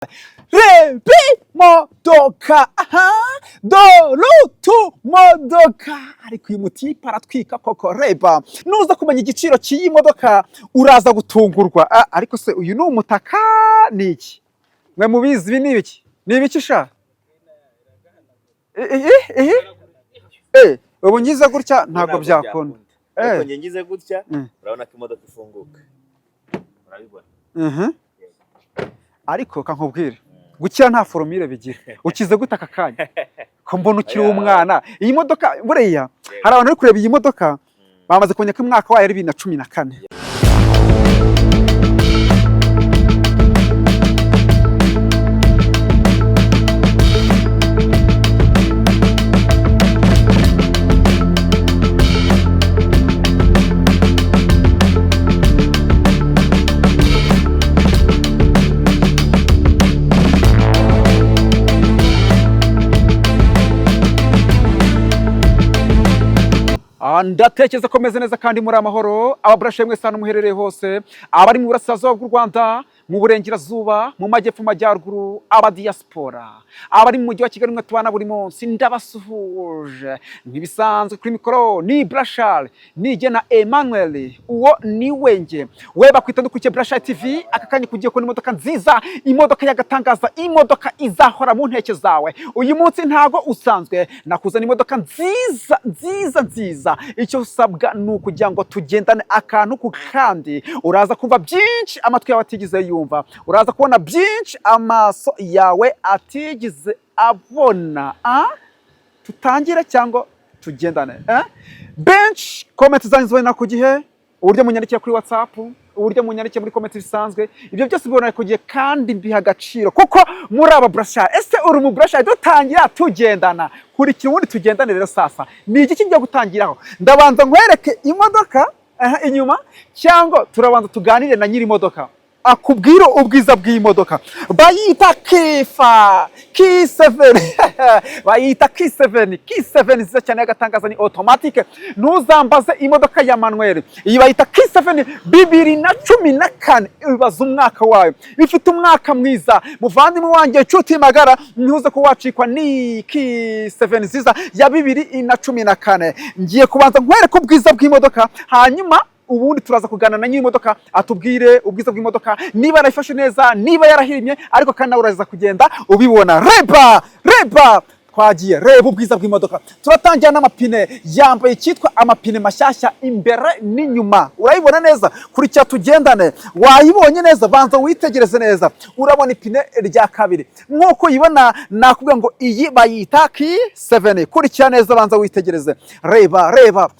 Rebi modoka dorutu modoka ariko uyu mutipe aratwika koko. Reba nuza kumenya igiciro cy'iyi modoka uraza gutungurwa. Ariko se uyu ni umutaka ni iki? Mwe mubizi ibi ni ibiki? Ni ibiki sha? Ubu ngize gutya ntabwo byakunda. Ariko ngize gutya urabona ko imodoka ifunguka. Urabibona? Ariko kankubwire gukira nta formule bigira. Ukize gute aka kanya ko mbona ukiri umwana? Iyi modoka buriya hari abantu bari kureba iyi modoka bamaze kumenya ko umwaka wayo ari 2014. Ndatekereza ko meze neza kandi muri amahoro. Ababrashe mwese hano muherereye hose, abari mu burasirazuba bw'u Rwanda, mu burengerazuba, mu majyepfo, majyaruguru, aba diaspora, abari mu mujyi wa Kigali mwe tubana buri munsi, ndabasuhuje ntibisanzwe. Kuri mikoro ni Brashal, nije na Emmanuel, uwo ni wenge weba kwita dukurikiye Brashal TV. Aka kanya kugiye ko imodoka nziza, imodoka y'agatangaza, imodoka izahora mu nteke zawe. Uyu munsi ntago usanzwe, nakuzana imodoka nziza. Icyo usabwa ni ukugira ngo tugendane akantu ku kandi. Uraza kumva byinshi amatwi yawe atigeze yumva, uraza kubona byinshi amaso yawe atigeze abona. Tutangire cyangwa tugendane? Bench comment zanyu zibona ku gihe, uburyo munyandikiye kuri WhatsApp, uburyo munyandikiye muri comment bisanzwe, ibyo byose bibona ku gihe kandi mbiha agaciro kuko muri aba Brashal. Ese uri mu Brashal? Dutangira tugendana, kurikira ubundi tugendane. Rero sasa ni iki kigiye gutangiraho? Ndabanza nkwereke imodoka inyuma cyangwa turabanza tuganire na nyiri imodoka akubwira ubwiza bw'iyi modoka? Bayita Kifa K7 bayita K7 nziza cyane y'agatangaza, ni automatic. Ntuzambaze imodoka ya manuel, iyi bayita K7 2014. Ibaza umwaka wayo, ifite umwaka mwiza. Muvandimwe wanjye nshuti magara, ntuze ko wacikwa ni K7 nziza ya 2014. Ngiye kubanza nkwereka ubwiza bw'imodoka, hanyuma ubundi turaza kugana na nyiri imodoka atubwire ubwiza bw'imodoka, niba yarayifashe neza, niba yarahirimye, ariko kandi nawe uraza kugenda ubibona. Reba twagiye. Reba ubwiza bw'imodoka. Turatangira n'amapine, yambaye cyitwa amapine mashyashya imbere n'inyuma. Urayibona neza? Kurikira tugendane. Wayibonye neza? Banza witegereze neza. Urabona ipine rya kabiri nk'uko uyibona, nakubwira ngo iyi bayita K7. Kurikira neza, banza witegereze. Reba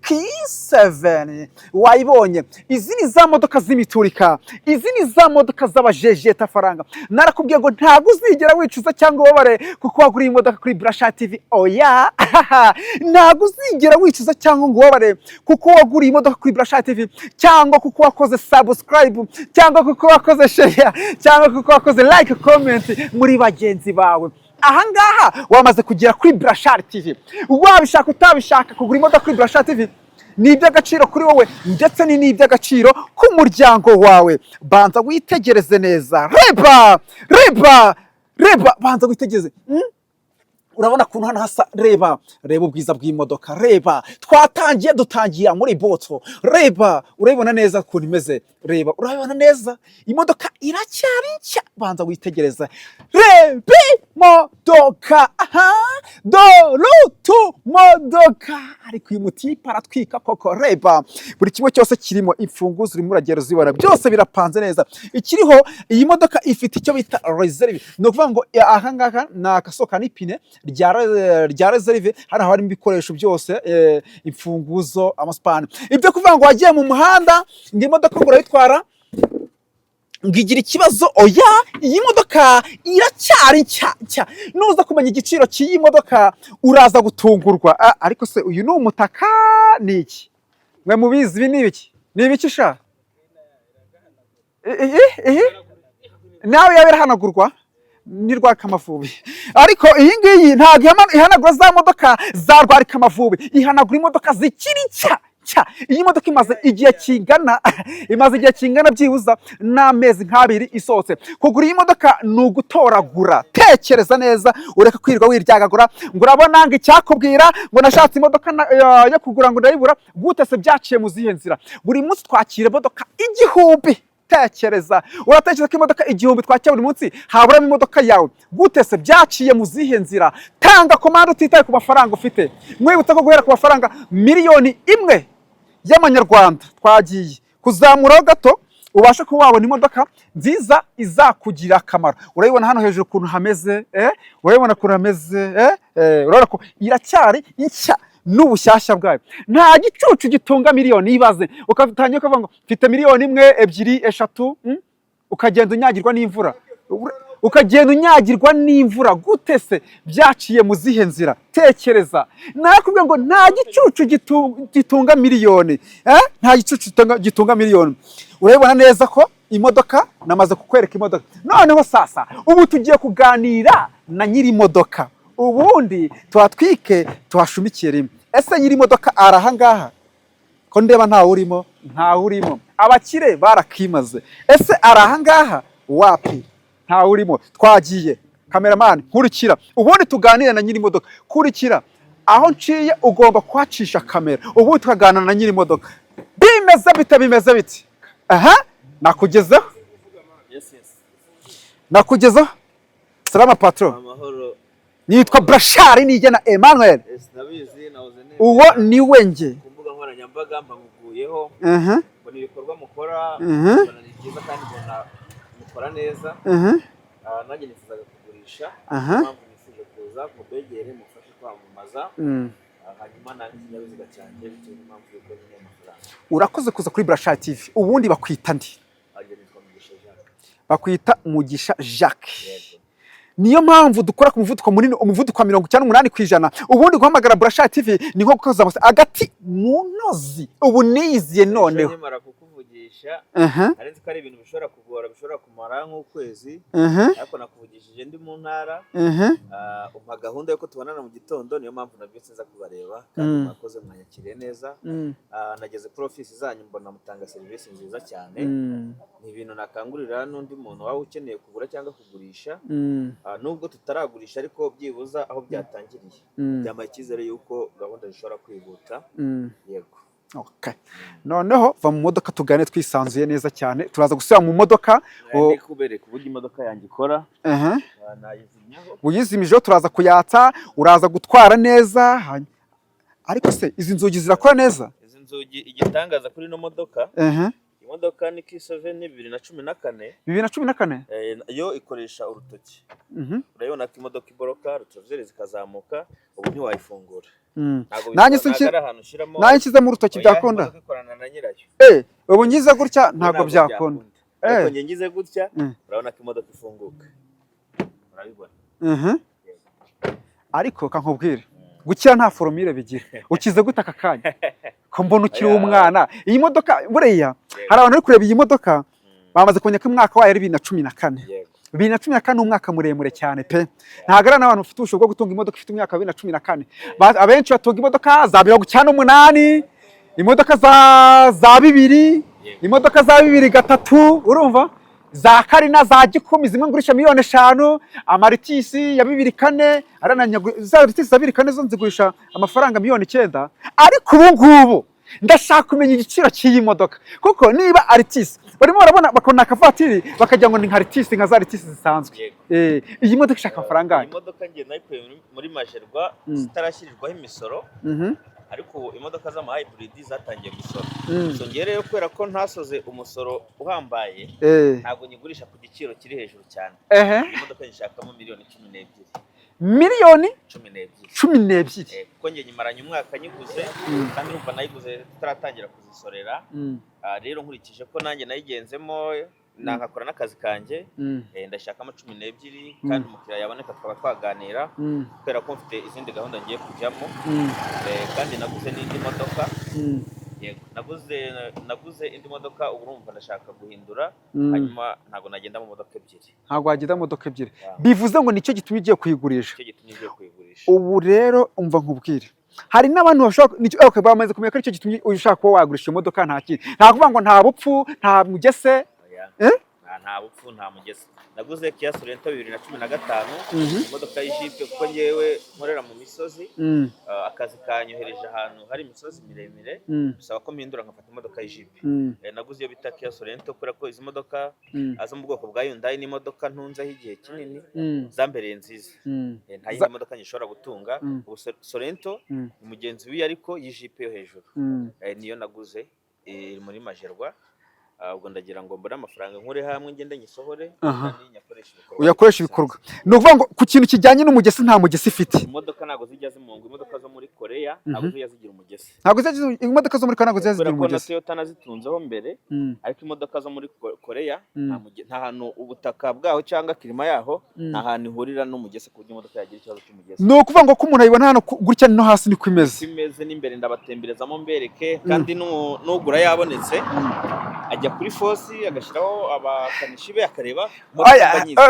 K7 wayibonye. Izi ni za modoka z'imiturika, izi ni za modoka z'abajejeta faranga. Narakubwiye ngo ntago uzigera wicuza cyangwa ubabare kuko waguriye imodoka kuri Brashal TV. Oya ntago uzigera wicuza cyangwa ngo ubabare kuko waguriye imodoka kuri Brashal TV, cyangwa kuko wakoze subscribe, cyangwa kuko wakoze share, cyangwa kuko wakoze like comment muri bagenzi bawe. Ahangaha wamaze kugera kuri Brashal TV. Wabishaka utabishaka, kugura imodoka kuri Brashal TV ni iby'agaciro kuri wowe ndetse ni n'iby'agaciro ku muryango wawe. Banza witegereze neza. Reba banza witegereze. Urabona kuntu hano hasa? Reba ubwiza bw'imodoka. Reba dutangiye muri boto. Reba urabibona neza kuntu imeze. Reba urabibona neza, imodoka iracyari nshya. Banza witegereza. Rebi modoka dorutu modoka ariko uyu mutipe aratwika koko. Reba buri kimwe cyose kirimo, imfunguzo urimo uragera uzibona, byose birapanze neza. Ikiriho iyi modoka ifite icyo bita reserve, no kuvuga ngo ahangaha nakasoka n'ipine rya reserve. Hano harimo ibikoresho byose, imfunguzo, amaspane. Ibyo kuvuga ngo wagiye mu muhanda ngo imodoka ngo urayitwara ngigira ikibazo, oya, iyi modoka iracyari nshya. Nuza kumenya igiciro cy'iyi modoka uraza gutungurwa. Ariko se uyu ni umutaka ni iki? Mwe mubizi ibi ni ibiki? Ni ibiki sha? Nawe yawe irahanagurwa ni Rwakamavubi. Ariko iyi ngiyi ntabwo ihanagura za modoka za Rwakamavubi, ihanagura imodoka zikiri nshya nshya. Iyi modoka imaze igihe kingana byibuza n'amezi nk'abiri isohotse. Kugura iyi modoka ni ugutoragura. Tekereza neza, ureka kwirirwa wiryagagura ngo urabona ngo icyakubwira ngo nashatse imodoka yo kugura ngo ndayibura. Gute se byaciye mu zihe nzira? Buri munsi twakira imodoka igihumbi. Tekereza, uratekereza ko imodoka igihumbi twakira buri munsi haburamo imodoka yawe? Gute se byaciye mu zihe nzira? Tanga komande utitaye ku mafaranga ufite. Mwibutse ko guhera ku mafaranga miliyoni imwe y'amanyarwanda twagiye kuzamuraho gato ubasha kuba wabona imodoka nziza izakugirira akamaro. Urabibona hano hejuru ukuntu hameze, urabibona ukuntu hameze, urabona ko iracyari nshya n'ubushyashya bwayo. Nta gicucu gitunga miliyoni. Ibaze ukatangiye ukavuga ngo mfite miliyoni imwe, ebyiri, eshatu, ukagenda unyagirwa n'imvura. Gute se byaciye mu zihe nzira? Tekereza, nakubwiye ngo nta gicucu gitunga miliyoni, nta gicucu gitunga miliyoni. Urabibona neza ko imodoka namaze kukwereka imodoka. Noneho sasa ubu tugiye kuganira na nyiri imodoka, ubundi tuhatwike tuhashumikiye rimwe. Ese nyiri imodoka arahangaha ko ndeba ntawe urimo? Abakire barakimaze. Ese arahangaha? Wapi, ntawe urimo. Twagiye. Cameraman nkurikira, ubundi tuganire na nyiri imodoka. Kurikira aho nciye, ugomba kwacisha kamera ubundi tukaganira na nyiri imodoka. Bimeze bite? Nakugezeho. Salama patron. Amahoro. Nitwa Brashari Nigena Emmanuel. Uwo ni we nge. Ku mbuga nkoranyambaga mbamuguyeho. Mbona ibikorwa mukora, mbona ni byiza kandi mbona mukora neza. Nanjye nifuzaga kugurisha. Impamvu nifuje kuza kubegere mufashe kwamamaza. Hanyuma nanjye ikinyabiziga cyanjye bitewe n'impamvu y'uko nyine amafaranga. Urakoze kuza kuri Brashari TV. Ubundi bakwita ndi? Bakwita Mugisha Jacques. Niyo mpamvu dukora ku muvuduko munini, umuvuduko wa 98%. Ubundi guhamagara Brashari TV ni nko kukoza agati mu ntozi. Ubu niyiziye noneho. Nimara kukuvugisha, arenze ko ari ibintu bishobora kugora, bishobora kumara nk'ukwezi. Ariko nakuvugishije ndi mu ntara. Umpa gahunda yo ko tubonana mu gitondo, niyo mpamvu nabyutse nza kubareba kandi mwakoze mwanyakiriye neza. Nageze kuri office zanyu mbona mutanga serivisi nziza cyane. Ni ibintu nakangurira n'undi muntu waba ukeneye kugura cyangwa kugurisha. Nubwo tutaragurisha ariko byibuza aho byatangiriye. Byamaye icyizere yuko gahunda zishobora kwihuta. Yego. Okay. Noneho va mu modoka tugane twisanzuye neza cyane. Turaza gusubira mu modoka. Kubereka uburyo imodoka yanjye ikora. Nayizimyaho. Uyizimijeho turaza kuyatsa, uraza gutwara neza. Ariko se izi nzugi zirakora neza? Izi nzugi igitangaza kuri no modoka. Imodoka ni K7 2014. 2014? Yo ikoresha urutoki. Urabona ko imodoka iboroka, rutovzere zikazamuka, ubu ntiwayifungura. Nanjye nshyize mu rutoki byakunda. Ikorana na nyirayo. Ubu ngize gutya ntabwo byakunda. Ariko ngize gutya, urabona ko imodoka ifunguka. Urabibona? Ariko kankubwire, gukira nta formule bigira. Ukize gute aka kanya? Ko mbona ukiri umwana. Iyi modoka buriya hari abantu bari kureba iyi modoka bamaze kumenya ko umwaka wayo ari 2014. 2014 ni umwaka muremure cyane pe. Ntago ari n'abantu bafite ubushobozi bwo gutunga imodoka ifite umwaka wa 2014. Abenshi batunga imodoka za 2008, imodoka za 2, imodoka za 2003, urumva? Za Karina za Gikumi zimwe ngurisha miliyoni 5, amaritisi ya 2004, za ritisi za 2004 zo nzigurisha amafaranga miliyoni 9. Ariko ubu ngubu ndashaka kumenya igiciro cy'iyi modoka, kuko niba aritisi barimo barabona bakona akavatiri bakagira ngo ni nka ritisi nka za ritisi zisanzwe. Iyi modoka ishaka amafaranga. Iyi modoka ngiye nayikuye muri Majerwa zitarashyirirwaho imisoro. Ariko imodoka z'ama hybrid zatangiye gusora. So ngereyo kwera ko ntasoze umusoro uhambaye, ntago nyigurisha ku giciro kiri hejuru cyane. Imodoka nshakamo miliyoni 12. Miliyoni 12. Kuko ngiye nyimaranye umwaka nyiguze kandi numva nayiguze tutaratangira kuzisorera. Rero nkurikije ko nanjye nayigenzemo nakakora n'akazi kanjye, ndashakamo 12 kandi umukiriya yaboneka tukaba twaganira kubera ko mfite izindi gahunda ngiye kujyamo. Kandi naguze n'indi modoka. Yego, naguze indi modoka, ubu urumva ndashaka guhindura, hanyuma ntago nagenda mu modoka ebyiri. Ntago wagenda mu modoka ebyiri. Bivuze ngo nicyo gitumye ugiye kuyigurisha. Nicyo gitumye ugiye kuyigurisha. Ubu rero umva nkubwire, hari n'abantu bashobora bamaze kumenya ko aricyo gitumye ushaka kuba wagurisha imodoka nta kindi, nta kuvuga ngo nta bupfu nta mugese. Nta bupfu nta mugese. Naguze Kia Sorento 2015, imodoka y'ijipe kuko ngewe nkorera mu misozi, akazi kanyohereje ahantu hari imisozi miremire, bisaba ko mpindura nkafata imodoka y'ijipe. Naguze iyo bita Kia Sorento kubera ko izi modoka zo mu bwoko bwa Hyundai ni imodoka ntunzeho igihe kinini, zambereye nziza. Nta yindi modoka nyishobora gutunga. Ubu Sorento ni mugenzi w'iyo ariko y'ijipe yo hejuru, niyo naguze muri Majerwa. Ubwo ndagira ngo mbone amafaranga nkure hamwe ngende nyisohore uyakoresha ibikorwa. Ni ukuvuga ngo ku kintu kijyanye n'umugesi nta mugesi ifite. Imodoka ntago zijya zimunga, imodoka zo muri Korea ntago zijya zigira umugesi. Imodoka zo muri Korea ntago zijya zigira umugesi. Toyota nazitunzeho mbere, ariko imodoka zo muri Korea nta hantu ubutaka bwaho cyangwa kirima yaho nta hantu ihurira n'umugesi ku buryo imodoka yagira ikibazo cy'umugesi. Ni ukuvuga ngo ko umuntu ayibona hano gutya no hasi niko imeze. Imeze n'imbere ndabatemberezamo mbereke, kandi n'ugura yabonetse ajya kuri Fosi agashiraho abakanishi be akareba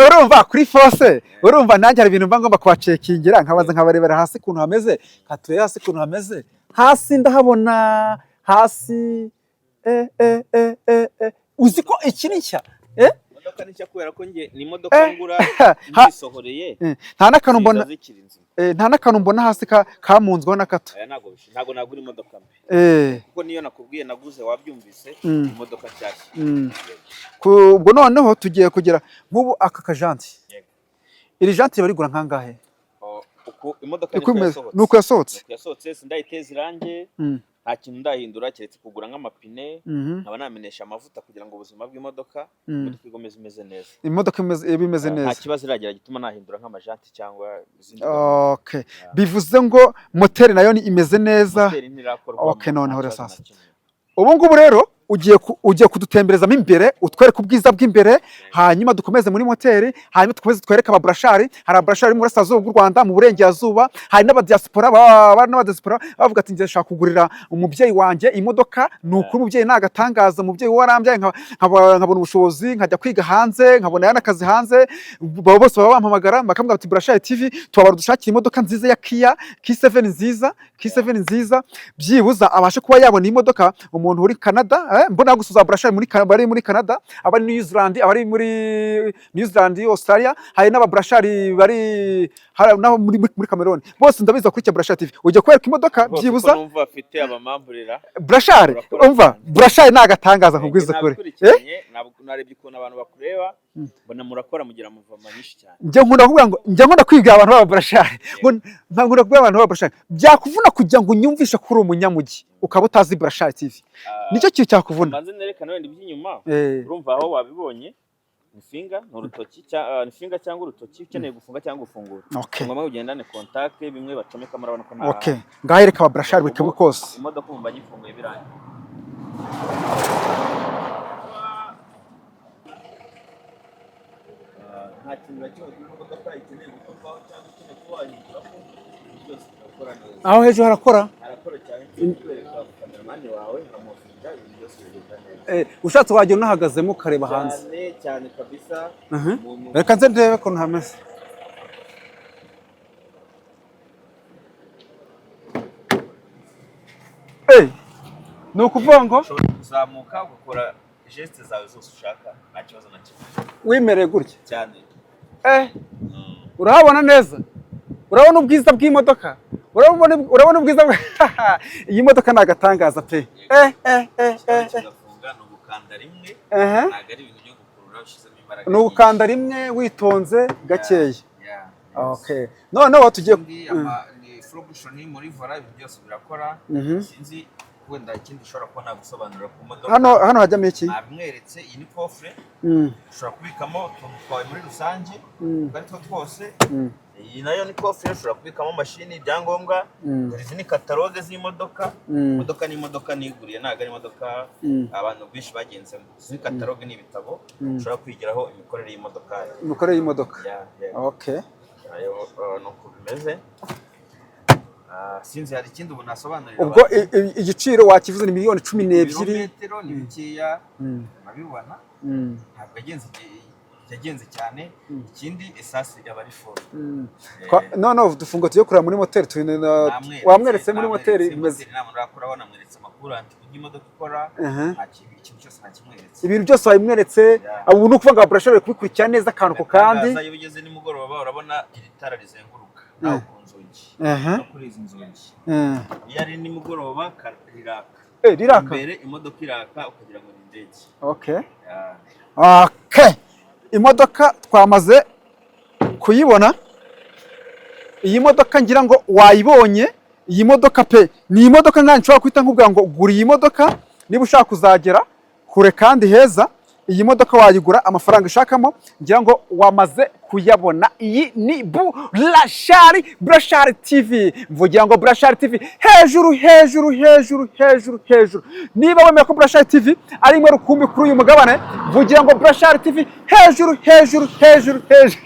urumva kuri Fosi. Urumva nanjye hari ibintu mba ngomba kubacekingira nkabaza nkabarebera hasi kuntu hameze, katuye hasi kuntu hameze. Hasi ndahabona hasi uzi ko iki ni nshya imodoka ni nshya kubera ko nge ni imodoka ngura ngisohoreye, nta n'akantu mbona nta n'akantu mbona hasi kamunzweho na kato. Ntago nagura imodoka mbi kuko niyo nakubwiye naguze wabyumvise imodoka cyashya. Ubwo noneho tugiye kugera nk'ubu aka kajanti, iri janti barigura nkangahe? Imodoka nuko yasohotse sindayiteza irange, nta kintu ndahindura keretse kugura nk'amapine, nkaba namenesha amavuta kugira ngo ubuzima bw'imodoka igomeze imeze neza. Imodoka imeze neza, nta kibazo iragira gituma nahindura nk'amajanti cyangwa izindi. Okay, bivuze ngo moteri nayo ni imeze neza. Okay, noneho rero sasa ubu ngubu rero ugiye kudutemberezamo imbere, utwereka ubwiza bw'imbere, hanyuma dukomeze muri moteri, hanyuma dukomeze twereka ababurashari. Hari ababurashari mu burasirazuba bw'u Rwanda, mu burengerazuba, hari n'abadiaspora bavuga ati ngiye shaka kugurira umubyeyi wanjye imodoka. Ni ukuri umubyeyi nagatangaza, umubyeyi warambyaye nkabona ubushobozi nkajya kwiga hanze, nkabona y'akazi hanze, bose baba bampamagara bakambwira ati Burashari TV tubabara dushakira imodoka nziza ya Kia K7 nziza, K7 nziza, byibuza abashe kuba yabona imodoka. Umuntu uri Canada, mbona gusuza Burashari bari muri Canada, abari New Zealand, abari muri New Zealand, Australia, hari n'ababurashari bari naho muri Cameroon, bose ndabiza kuri Burashari TV. Ujye kwereka imodoka byibuza numva afite abamamburira Burashari. Umva Burashari nagatangaza nkubwiza kuri narebye ukuntu abantu bakureba mbona murakora mugira muvama nyinshi cyane. Njye nkunda kuvuga ngo njye nkunda kwiga abantu baba Burashari, nkunda kuvuga abantu baba Burashari. Byakuvuna kugira ngo unyumvishe kuri umunyamugi ukaba utazi Burashari TV, nicyo kintu cyakuvuna. Banze nerekana wenda iby'inyuma, urumva aho wabibonye Nifinga n'urutoki nifinga cyangwa urutoki ukeneye gufunga cyangwa gufungura. Ngomba kugendane contact bimwe bacomeka marabona ko nta. Okay, ngahereka aba Burashari bikaba kose. Imodoka umva gifunguye biranye. Nta kintu na kimwe imodoka ikeneye gukorwaho cyangwa ikeneye kuba yanyuramo, byose birakora neza. Aho hejuru harakora cyane kwereka kameramani wawe amufunga ibintu byose bigenda neza. Ushatse wajya unahagazemo ukareba hanze cyane kabisa. Reka nze ndebe ko ntameze. Ni ukuvuga ngo uzamuka ugakora geste zawe zose ushaka, nta kibazo na kimwe wimereye gutya cyane. Urahabona neza, urabona ubwiza bw'imodoka, urabona ubwiza iyi modoka nagatangaza pe. Kigafunga no gukanda rimwe, ntago ari ibintu byo gukurura ushizemo imbaraga. No gukanda rimwe witonze gakeya. Okay, noneho tugiye ni function muri vola, ibyo byose birakora. Sinzi wenda ikindi ushobora kuba nagusobanurira ku modoka. Hano hajyamo iki? Nabimweretse, iyi ni coffre ushobora kubikamo utuntu twawe muri rusange kandi twose. Iyi nayo ni coffre ushobora kubikamo mashini, ibyangombwa. Izi ni catalogue z'imodoka. Imodoka ni imodoka niguriye, ntago ari imodoka abantu bishi bagenzemo. Izi ni catalogue ni ibitabo ushobora kwigiraho imikorere y'imodoka. Imikorere y'imodoka. Okay, ayo nuko bimeze. Sinzi hari ikindi ubu nasobanurira. Ubwo igiciro wakivuze ni miliyoni 12. Kilometero ni bikeya, nabibona. Ntabwo agenze yagenze cyane. Ikindi esasi aba ari foro. no dufunga tujye kureba muri moteri wamweretse muri moteri imeze inama urakora wanamweretse amakuranti imodoka ikora ikintu cyose nakimweretse, ibintu byose wayimweretse. Ubu ni ukuvuga ngo burashobora kubikurikira neza akantu ku kandi. Iyo bigeze nimugoroba urabona iri tara rizenguruka naho ku nzugi no kuri izi nzugi. Iyo ari nimugoroba riraka imbere imodoka iraka ukagira ngo ni indege. Okay, imodoka twamaze kuyibona. Iyi modoka ngira ngo wayibonye. Iyi modoka pe ni imodoka nta nshobora kwita nkubwira ngo gura iyi modoka niba ushaka kuzagera kure kandi heza. Iyi modoka wayigura amafaranga ishakamo, ngira ngo wamaze kuyabona. Iyi ni Burashari TV. Mvugira ngo Burashari TV hejuru hejuru hejuru hejuru hejuru. Niba wemera ko Burashari TV ari imwe rukumbi kuri uyu mugabane, mvugira ngo Burashari TV hejuru hejuru hejuru hejuru.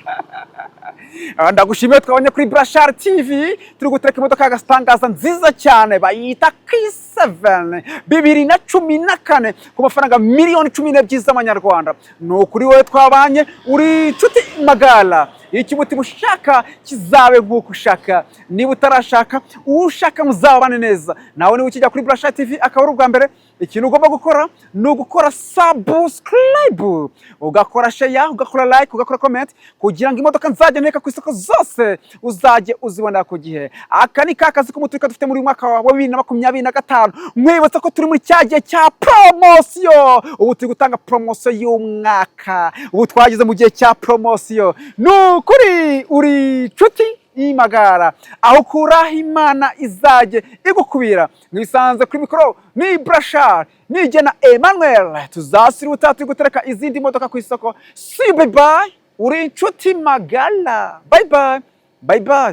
Ndagushimiye twabonye kuri Burashari TV turi gutereka imodoka y'agatangaza nziza cyane bayita K7 2014 ku mafaranga miliyoni 12 z'amanyarwanda. Ni ukuri wowe twabanye uri inshuti magara. Iki mutima ushaka kizabe nk'uko ushaka. Niba utarashaka ushaka muzabane neza. Nawe niba ukijya kuri Burashari TV akaba ari ubwa mbere, ikintu ugomba gukora ni ugukora subscribe, ugakora share, ugakora like, ugakora comment kugira ngo imodoka nzajya nteka ku isoko zose uzajye uzibona ku gihe. Aka ni kakazi k'umuturika dufite muri mwaka wa 2025. Mwibutsa ko turi muri cyagiye cya promotion. Ubu turi gutanga promotion y'umwaka. Ubu twagize mu gihe cya promotion. Nukuri uri nshuti y'imagara aho kuraho Imana izajye igukubira. Mwisanze kuri mikoro ni Burashari nije na Emmanuel. Tuzasiruta turi gutereka izindi modoka ku isoko. See you, bye bye. Uri inshuti magara. Bye bye. Bye bye.